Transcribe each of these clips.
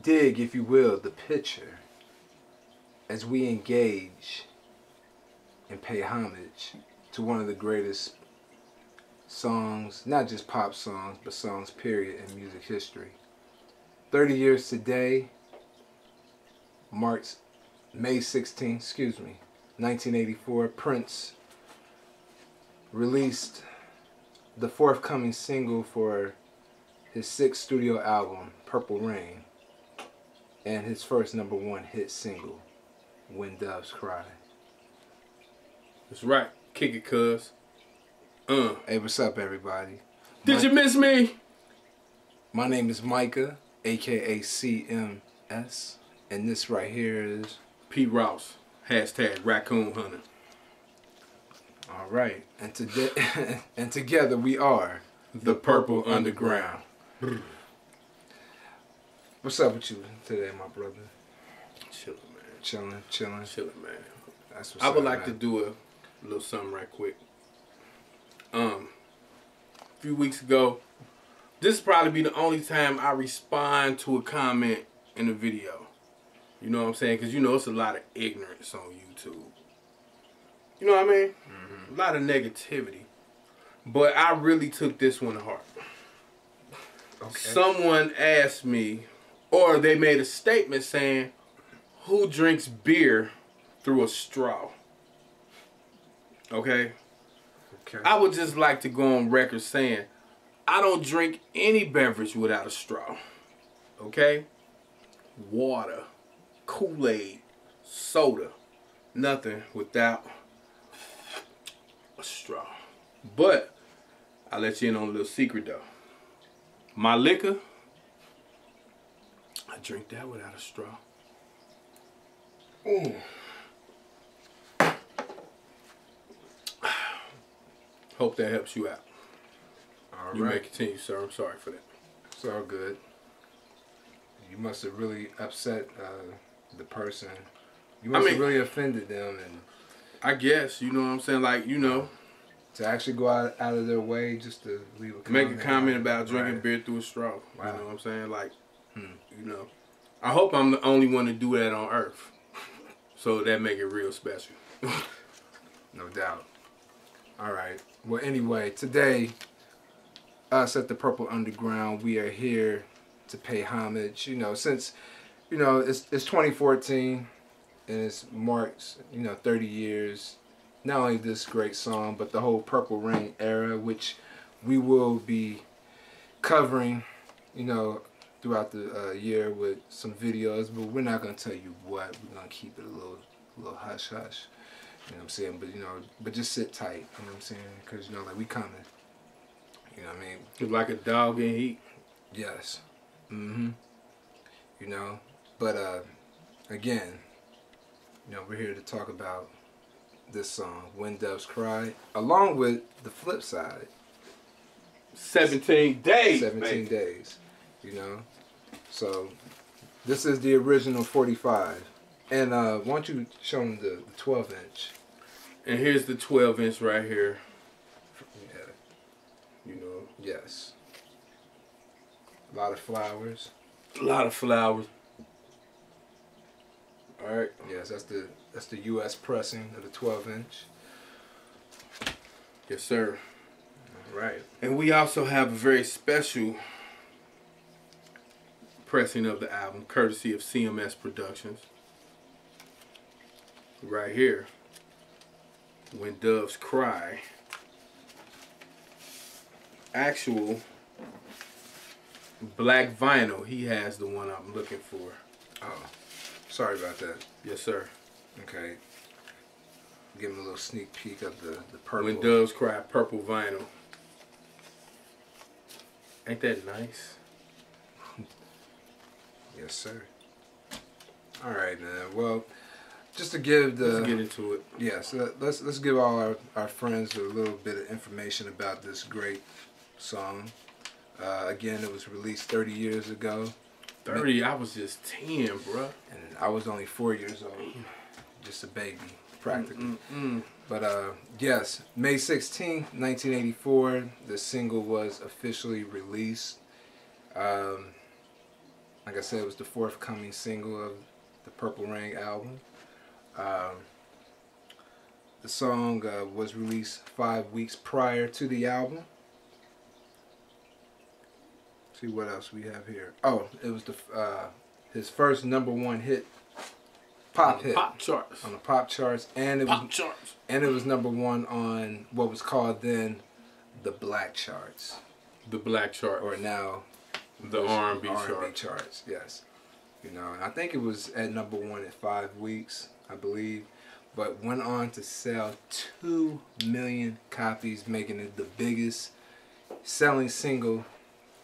dig, if you will, the picture as we engage and pay homage to one of the greatest songs, not just pop songs, but songs period in music history. 30 years today, May 16th, 1984, Prince released the forthcoming single for his 6th studio album, Purple Rain, and his first #1 hit single, When Doves Cry. That's right. Kick it, cuz. Hey, what's up, everybody? Did you miss me? My name is Micah, aka CMS, and this right here is P. Ross. # Raccoon Hunter. all right. And today, and together we are The Purple Underground. What's up with you today, my brother? Chilling, man. Chilling. Chilling, man. That's what's I would up, like man. to do a little something right quick. A few weeks ago, this probably be the only time I respond to a comment in a video. You know what I'm saying? Because you know it's a lot of ignorance on YouTube. You know what I mean? A lot of negativity. But I really took this one to heart. Okay. Someone asked me, or they made a statement saying, who drinks beer through a straw? Okay? Okay. I would just like to go on record saying, I don't drink any beverage without a straw. Okay? Water, Kool-Aid, soda, nothing without a straw. But I'll let you in on a little secret though. My liquor, I drink that without a straw. Hope that helps you out. All You may right. continue, sir. I'm sorry for that. It's all good. You must have really upset the person. You must have really offended them, and I guess, you know what I'm saying? Like, you know, to actually go out of their way just to leave a make comment. a comment about drinking Right. beer through a straw. Wow. You know what I'm saying? Like, you know, I hope I'm the only one to do that on Earth. So that make it real special. No doubt. All right. Well, anyway, today, us at the Purple Underground, we are here to pay homage. You know, since, you know, it's 2014 and it's marks, 30 years. Not only this great song, but the whole Purple Rain era, which we will be covering, throughout the year with some videos. But we're not gonna tell you what. We're gonna keep it a little hush hush. You know what I'm saying? But just sit tight. You know what I'm saying? Because like we coming. You know what I mean? It's like a dog in heat. Yes. But again, we're here to talk about this song, When Doves Cry, along with the flip side, 17 days. 17 days. So this is the original 45. And why don't you show them the 12-inch? And here's the 12-inch right here. Yeah. Yes. A lot of flowers. A lot of flowers. All right. Yes, that's the U.S. pressing of the 12-inch. Yes, sir. All right. And we also have a very special pressing of the album, courtesy of CMS Productions. Right here. When Doves Cry. Actual black vinyl. He has the one I'm looking for. Oh, sorry about that. Yes, sir. Okay. Give him a little sneak peek of the purple. When Doves Cry, purple vinyl. Ain't that nice? Yes, sir. All right, man. Well, just to give Let's get into it. Yes, let's give all our friends a little bit of information about this great song. Again, it was released 30 years ago. 30, I was just 10, bruh. And I was only 4 years old. Just a baby, practically. But yes, May 16th, 1984, the single was officially released. Like I said, it was the forthcoming single of the Purple Rain album. Um, the song was released 5 weeks prior to the album. See what else we have here. Oh, it was his first #1 hit, pop hit, pop charts, on the pop charts, and it was #1 on what was called then the Black charts. The Black chart, or now the R&B charts. Yes, you know, and I think it was at #1 at 5 weeks, I believe, but went on to sell 2 million copies, making it the biggest selling single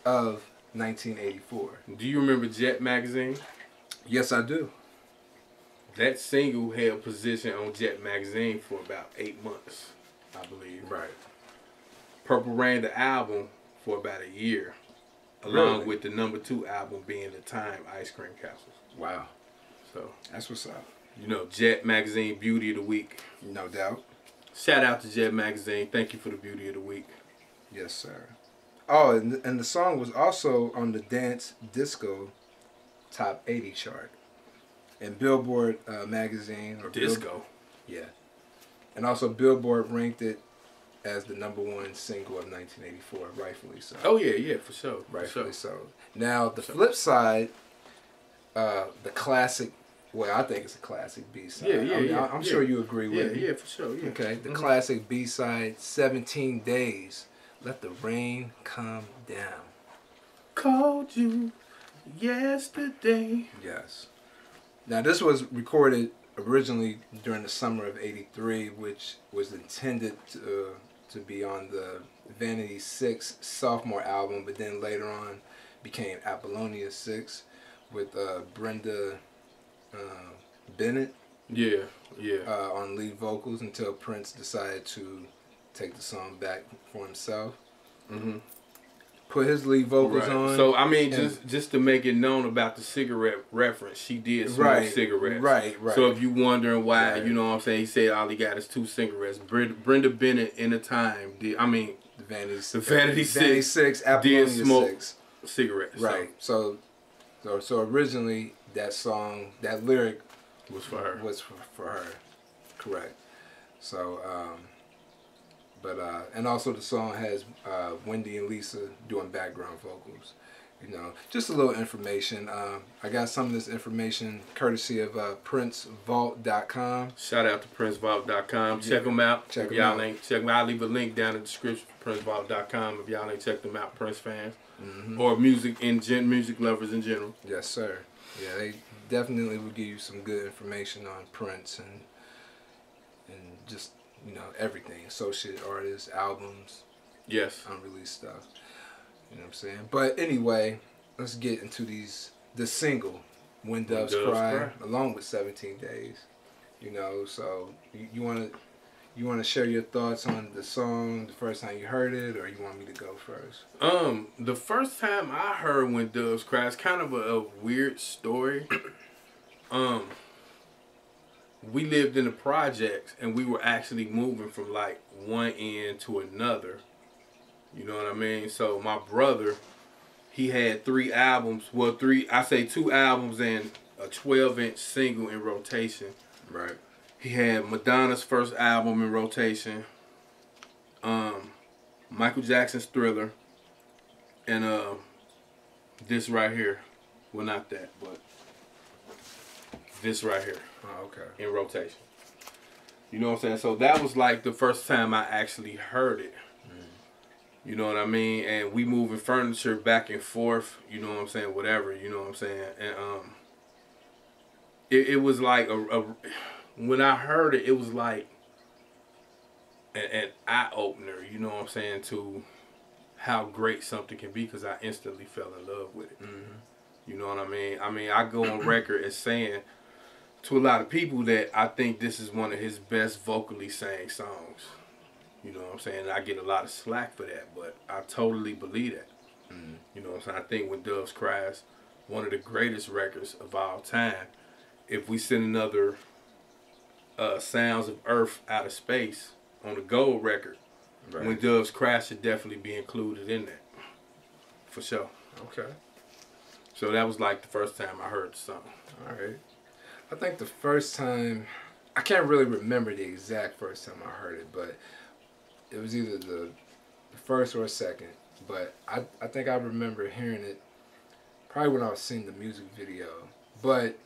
of 1984. Do you remember Jet magazine? Yes, I do. That single held position on Jet magazine for about 8 months, I believe. Right. Purple Rain, the album, for about a year, along with the #2 album being the Time Ice Cream Capsules. Wow. So that's what's up. You know, Jet magazine, Beauty of the Week. No doubt. Shout out to Jet magazine. Thank you for the Beauty of the Week. Yes, sir. Oh, and the song was also on the Dance Disco Top 80 chart. And Billboard magazine. Or Disco? Yeah. And also Billboard ranked it as the #1 single of 1984, rightfully so. Oh, yeah, for sure. Rightfully so. Now, the flip side, the classic, well, I think it's a classic B-side. I'm sure you agree with me. Yeah, for sure. Yeah. Okay, the classic B-side, 17 Days. Let the Rain Come Down. Called you yesterday. Yes. Now, this was recorded originally during the summer of '83, which was intended to be on the Vanity 6 sophomore album, but then later on became Apollonia 6 with Brenda Bennett on lead vocals, until Prince decided to take the song back for himself. Put his lead vocals on. So I mean, just to make it known about the cigarette reference, she did smoke cigarettes. Right. So if you wondering why, you know what I'm saying, he said all he got is 2 cigarettes. Brenda Bennett in the Time did. I mean, the Vanity 6 Apollonia did smoke 6 cigarettes. Right. So originally that song, that lyric was for her. For her. Correct. So. And also the song has Wendy and Lisa doing background vocals. You know, just a little information. I got some of this information courtesy of PrinceVault.com. Shout out to PrinceVault.com. Check them out. Check them out. I'll leave a link down in the description for PrinceVault.com if y'all ain't checked them out, Prince fans. Or music lovers in general. Yes, sir. Yeah, they definitely will give you some good information on Prince and just, you know, everything. Associate artists, albums. Yes. Unreleased stuff. You know what I'm saying? But anyway, let's get into the single, When Doves Cry, along with 17 Days. You know, so you wanna share your thoughts on the song the first time you heard it, or you want me to go first? The first time I heard When Doves Cry, it's kind of a weird story. We lived in the projects, and we were actually moving from like one end to another. You know what I mean? So my brother, he had 3 albums. Well, 2 albums and a 12-inch single in rotation. Right. He had Madonna's first album in rotation, Michael Jackson's Thriller, and this right here. Well, not that, but this right here. Oh, okay. In rotation. You know what I'm saying? So that was like the first time I actually heard it. You know what I mean? And we moving furniture back and forth, you know what I'm saying, whatever, you know what I'm saying? And it was like when I heard it, it was like an eye-opener, you know what I'm saying, to how great something can be, because I instantly fell in love with it. You know what I mean? I go on record as saying to a lot of people that I think this is one of his best vocally sang songs. You know what I'm saying? I get a lot of slack for that, but I totally believe that. You know what I'm saying? I think When Doves Cry is one of the greatest records of all time. If we send another Sounds of Earth Out of Space on the gold record, When Doves Cry should definitely be included in that. For sure. Okay. So that was like the first time I heard the song. All right. I think the first time, I can't really remember the exact first time I heard it, but it was either the first or second. But I think I remember hearing it probably when I was seeing the music video. But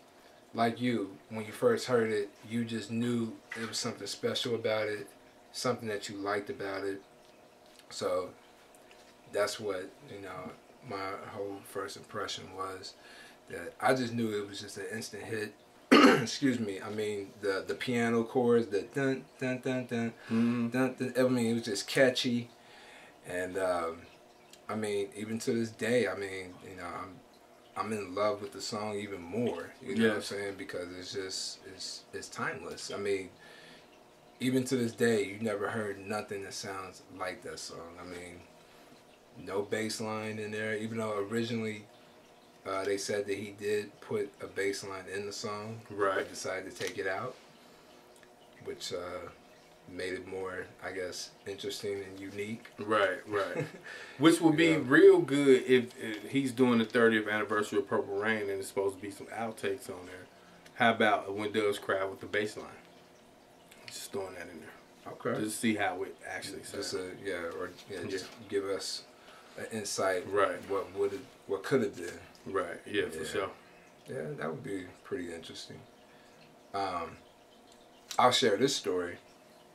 like you, when you first heard it, you just knew it was something special about it, something that you liked about it. So that's what, you know, my whole first impression was, that I just knew it was just an instant hit. Excuse me. I mean, the piano chords, the dun dun dun dun, dun dun. I mean, it was just catchy, and I mean, even to this day, I mean, you know, I'm in love with the song even more. You know what I'm saying? Because it's just it's timeless. I mean, even to this day, you never heard nothing that sounds like that song. I mean, no bass line in there, even though originally they said that he did put a bass line in the song, but decided to take it out, which made it more, I guess, interesting and unique. Right. Which would be real good if he's doing the 30th anniversary of Purple Rain and there's supposed to be some outtakes on there. How about When Doves Cry with the bass line? Just throwing that in there. Okay. Just see how it actually sounds. Just give us an insight. Right. What could have been. Right. Yeah, for sure. Yeah, that would be pretty interesting. I'll share this story.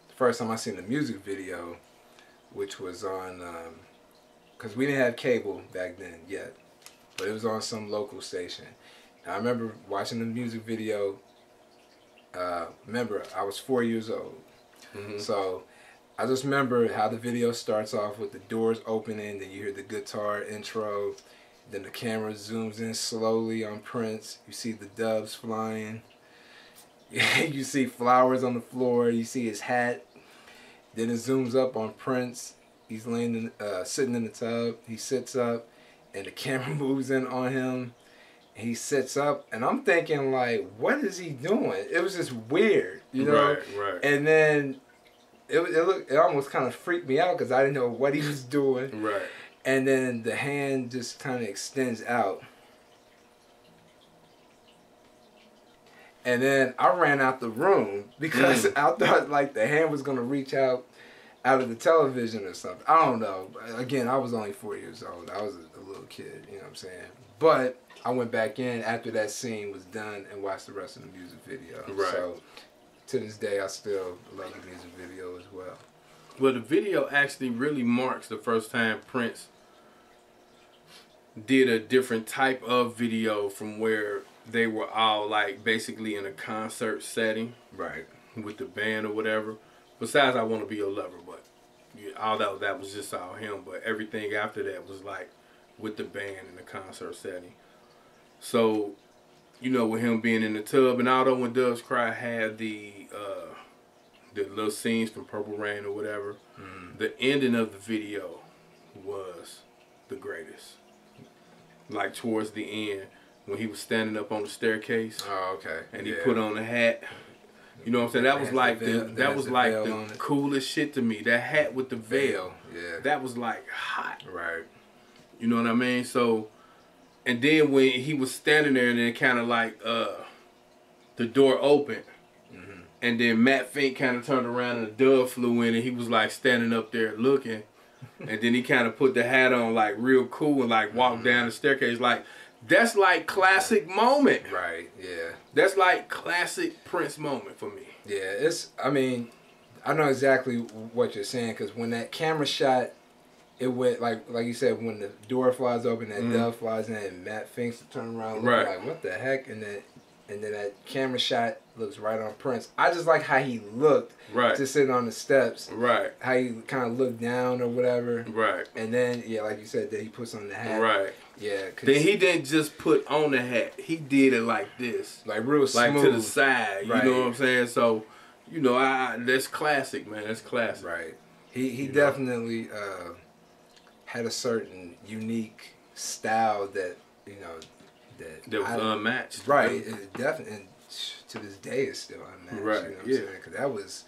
The first time I seen the music video, which was on, because we didn't have cable back then yet, but it was on some local station. And I remember watching the music video. Remember, I was 4 years old. So I just remember how the video starts off with the doors opening, then you hear the guitar intro, then the camera zooms in slowly on Prince. You see the doves flying. You see flowers on the floor. You see his hat. Then it zooms up on Prince. He's laying sitting in the tub. He sits up, and the camera moves in on him. He sits up, and I'm thinking, like, what is he doing? It was just weird, you know? Right. And then it almost kind of freaked me out because I didn't know what he was doing. Right. And then the hand just kind of extends out. And then I ran out the room because I thought, like, the hand was going to reach out of the television or something. I don't know. Again, I was only 4 years old. I was a little kid, you know what I'm saying? But I went back in after that scene was done and watched the rest of the music video. Right. So to this day, I still love the music video as well. Well, the video actually really marks the first time Prince did a different type of video from where they were all like basically in a concert setting. Right. With the band or whatever. Besides I Want to Be Your Lover, but all that was just all him. But everything after that was like with the band in the concert setting. So, you know, with him being in the tub, and although When Doves Cry had the little scenes from Purple Rain or whatever, the ending of the video was the greatest. Like towards the end, when he was standing up on the staircase. Oh, okay. And he put on a hat. You know what I'm saying? That was like the coolest shit to me. That hat with the veil. Yeah. That was like hot. Right. You know what I mean? So, and then when he was standing there and then kind of like the door opened. And then Matt Fink kind of turned around and a dove flew in and he was like standing up there looking. And then he kind of put the hat on like real cool and like walked down the staircase. Like, that's like classic moment. Right, yeah. That's like classic Prince moment for me. Yeah, I mean, I know exactly what you're saying because when that camera shot, it went like you said, when the door flies open, that dove flies in and Matt Fink's to turn around looking like, what the heck? And then that camera shot looks right on Prince. I just like how he looked just sitting on the steps. Right. How he kind of looked down or whatever. Right. And then, yeah, like you said, that he puts on the hat. Right. Yeah. Then he didn't just put on the hat. He did it like this. Like real smooth. Like to the side. You know what I'm saying? So, you know, that's classic, man. That's classic. Right. He definitely had a certain unique style that, you know, that was unmatched. Right. It definitely, and to this day, it's still unmatched. Right. You know what I'm saying? Because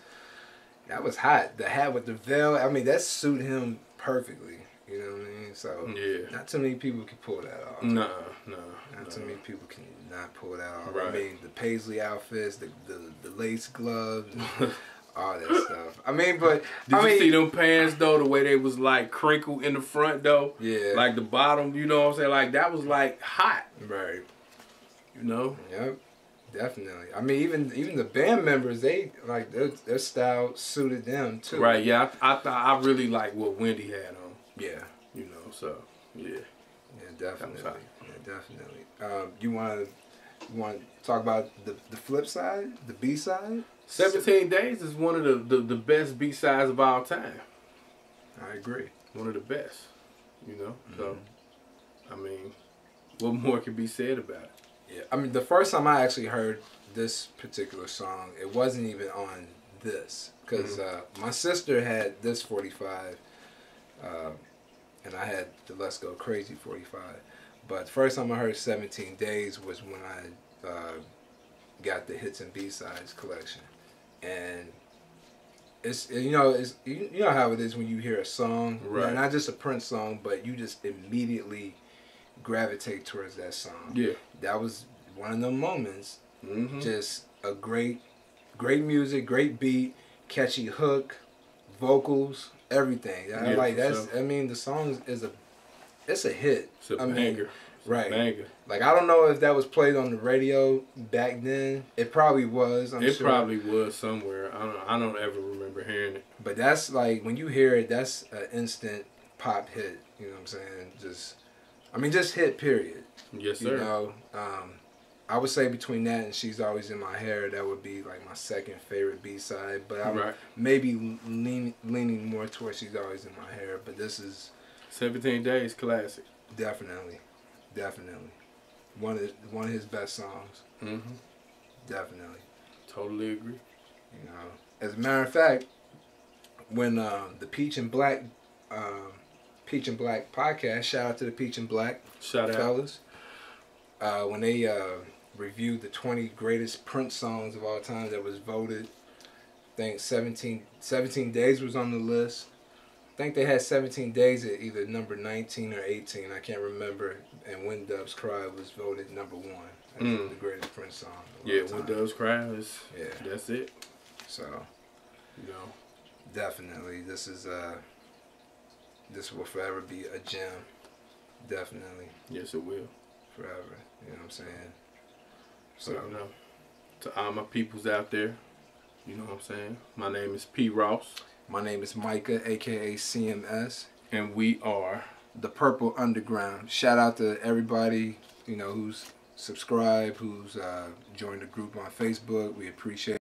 that was hot. The hat with the veil, I mean, that suited him perfectly. You know what I mean? So yeah, not too many people can pull that off. no. Not too many people can not pull that off. Right. I mean, the paisley outfits, the lace gloves, and all that stuff. I mean, but Did you see them pants though? The way they was like crinkled in the front though. Yeah. Like the bottom, you know what I'm saying? Like that was like hot. Right. You know. Yep. Definitely. I mean, even the band members, they like their style suited them too. Right. Yeah. I thought I really like what Wendy had on. Yeah. You know. So yeah. Yeah. Definitely. Yeah. Definitely. You want to talk about the flip side, the B side? 17 Days is one of the best B-sides of all time. I agree. One of the best. You know. So I mean, what more can be said about it? Yeah, I mean, the first time I actually heard this particular song, it wasn't even on this. Because my sister had this 45, and I had the Let's Go Crazy 45. But the first time I heard 17 Days was when I got the Hits and B-Sides collection. And it's, you know how it is when you hear a song, right? Not just a Prince song, but you just immediately gravitate towards that song. Yeah. That was one of them moments. Just a great music, great beat, catchy hook, vocals, everything. I like that's. I mean, the song it's a hit. It's a banger. Right. Banger. Like, I don't know if that was played on the radio back then. It probably was. I'm sure. It probably was somewhere. I don't ever remember hearing it. But that's like, when you hear it, that's an instant pop hit. You know what I'm saying? Just hit, period. Yes, sir. You know, I would say between that and She's Always in My Hair, that would be like my second favorite B-side. But I'm maybe leaning more towards She's Always in My Hair. But this is 17 Days classic. Definitely. One of his best songs. Definitely. Totally agree. You know, as a matter of fact, when the Peach and Black podcast, shout out to the Peach and Black fellas. When they reviewed the 20 greatest Prince songs of all time that was voted, I think 17 Days was on the list. I think they had 17 Days at either number 19 or 18. I can't remember. And When Doves Cry was voted number 1 as the greatest Prince song. Yeah, When Doves Cry is. Yeah, that's it. So, you know, definitely, this will forever be a gem. Definitely. Yes, it will. Forever. You know what I'm saying? So, you know, to all my peoples out there, you know what I'm saying? My name is P. Ross. My name is Micah, a.k.a. CMS. And we are the Purple Underground. Shout out to everybody, who's subscribed, who's joined the group on Facebook. We appreciate it.